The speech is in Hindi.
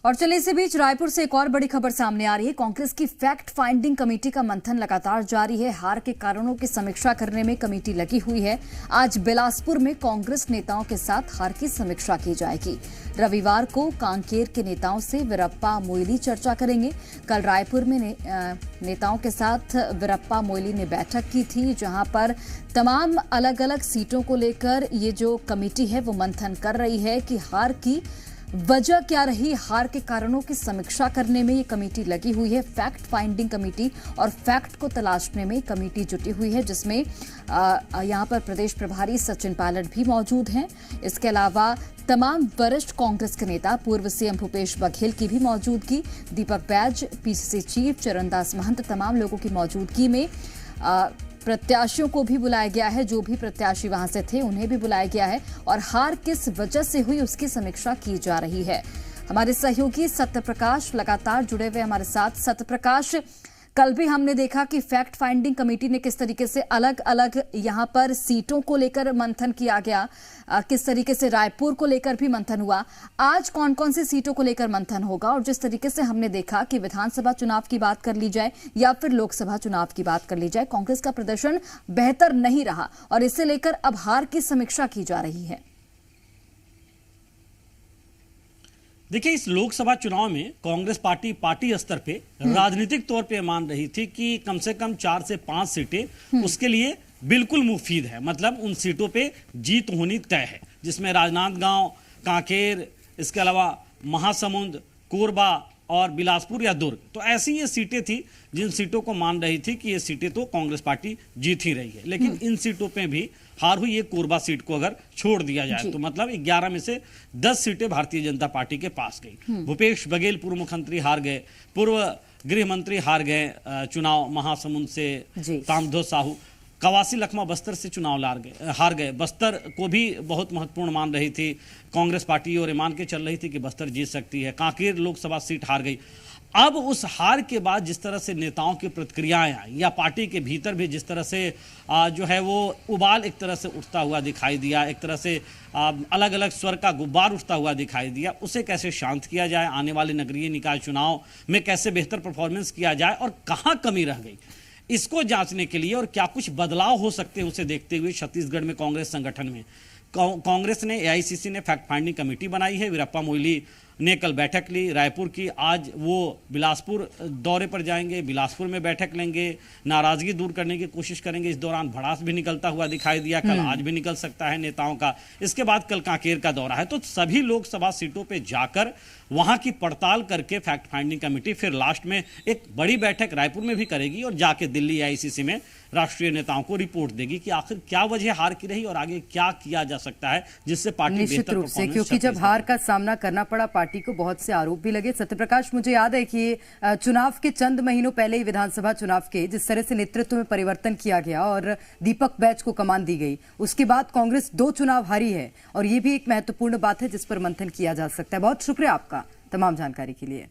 और चलिए इसी बीच रायपुर से एक और बड़ी खबर सामने आ रही है। कांग्रेस की फैक्ट फाइंडिंग कमेटी का मंथन लगातार जारी है। हार के कारणों की समीक्षा करने में कमेटी लगी हुई है। आज बिलासपुर में कांग्रेस नेताओं के साथ हार की समीक्षा की जाएगी। रविवार को कांकेर के नेताओं से वीरप्पा मोइली चर्चा करेंगे। कल रायपुर में नेताओं के साथ वीरप्पा मोइली ने बैठक की थी, जहां पर तमाम अलग अलग सीटों को लेकर ये जो कमेटी है वो मंथन कर रही है कि हार की वजह क्या रही, हार के कारणों की समीक्षा करने में ये कमेटी लगी हुई है। फैक्ट फाइंडिंग कमेटी और फैक्ट को तलाशने में कमेटी जुटी हुई है, जिसमें यहां पर प्रदेश प्रभारी सचिन पायलट भी मौजूद हैं। इसके अलावा तमाम वरिष्ठ कांग्रेस के नेता, पूर्व सीएम भूपेश बघेल की भी मौजूदगी, दीपक बैज, पीसीसी चीफ चरणदास महंत, तमाम लोगों की मौजूदगी में प्रत्याशियों को भी बुलाया गया है। जो भी प्रत्याशी वहां से थे उन्हें भी बुलाया गया है और हार किस वजह से हुई उसकी समीक्षा की जा रही है। हमारे सहयोगी सत्यप्रकाश लगातार जुड़े हुए हमारे साथ। सत्यप्रकाश, कल भी हमने देखा कि फैक्ट फाइंडिंग कमेटी ने किस तरीके से अलग अलग यहां पर सीटों को लेकर मंथन किया गया, किस तरीके से रायपुर को लेकर भी मंथन हुआ। आज कौन कौन सी सीटों को लेकर मंथन होगा? और जिस तरीके से हमने देखा कि विधानसभा चुनाव की बात कर ली जाए या फिर लोकसभा चुनाव की बात कर ली जाए, कांग्रेस का प्रदर्शन बेहतर नहीं रहा और इसे लेकर अब हार की समीक्षा की जा रही है। देखिए, इस लोकसभा चुनाव में कांग्रेस पार्टी स्तर पे राजनीतिक तौर पे मान रही थी कि कम से कम 4 से 5 सीटें उसके लिए बिल्कुल मुफीद है। मतलब उन सीटों पे जीत होनी तय है, जिसमें राजनांदगांव, कांकेर, इसके अलावा महासमुंद, कोरबा और बिलासपुर या दुर्ग। तो ऐसी ये सीटें थी जिन सीटों को मान रही थी कि ये सीटें तो कांग्रेस पार्टी जीत ही रही है। लेकिन इन सीटों पे भी हार हुई। ये कोरबा सीट को अगर छोड़ दिया जाए तो मतलब 11 में से 10 सीटें भारतीय जनता पार्टी के पास गई। भूपेश बघेल पूर्व मुख्यमंत्री हार गए, पूर्व गृह मंत्री हार गए चुनाव महासमुंद से, तामध्वज साहू, कवासी लखमा बस्तर से चुनाव हार गए। बस्तर को भी बहुत महत्वपूर्ण मान रही थी कांग्रेस पार्टी और मान के चल रही थी कि बस्तर जीत सकती है। कांकेर लोकसभा सीट हार गई। अब उस हार के बाद जिस तरह से नेताओं की प्रतिक्रियाएं आई या पार्टी के भीतर भी जिस तरह से जो है वो उबाल एक तरह से उठता हुआ दिखाई दिया, एक तरह से अलग अलग स्वर का गुब्बार उठता हुआ दिखाई दिया, उसे कैसे शांत किया जाए, आने वाले नगरीय निकाय चुनाव में कैसे बेहतर परफॉर्मेंस किया जाए और कहाँ कमी रह गई, इसको जांचने के लिए और क्या कुछ बदलाव हो सकते हैं उसे देखते हुए छत्तीसगढ़ में कांग्रेस संगठन में कांग्रेस ने, एआईसीसी ने फैक्ट फाइंडिंग कमेटी बनाई है। वीरप्पा मोइली ने कल बैठक ली रायपुर की। आज वो बिलासपुर दौरे पर जाएंगे, बिलासपुर में बैठक लेंगे, नाराजगी दूर करने की कोशिश करेंगे। इस दौरान भड़ास भी निकलता हुआ दिखाई दिया, कल आज भी निकल सकता है नेताओं का। इसके बाद कल कांकेर का दौरा है। तो सभी लोकसभा सीटों पे जाकर वहां की पड़ताल करके फैक्ट फाइंडिंग कमेटी फिर लास्ट में एक बड़ी बैठक रायपुर में भी करेगी और जाके दिल्ली एआईसीसी में राष्ट्रीय नेताओं को रिपोर्ट देगी कि आखिर क्या वजह हार की रही और आगे क्या किया जा सकता है जिससे पार्टी निश्चित रूप से, क्योंकि जब हार का सामना करना पड़ा पार्टी को बहुत से आरोप भी लगे। सत्यप्रकाश, मुझे याद है कि चुनाव के चंद महीनों पहले ही विधानसभा चुनाव के जिस तरह से नेतृत्व में परिवर्तन किया गया और दीपक बैज को कमान दी गई, उसके बाद कांग्रेस 2 चुनाव हारी है और ये भी एक महत्वपूर्ण बात है जिस पर मंथन किया जा सकता है। बहुत शुक्रिया आपका तमाम जानकारी के लिए।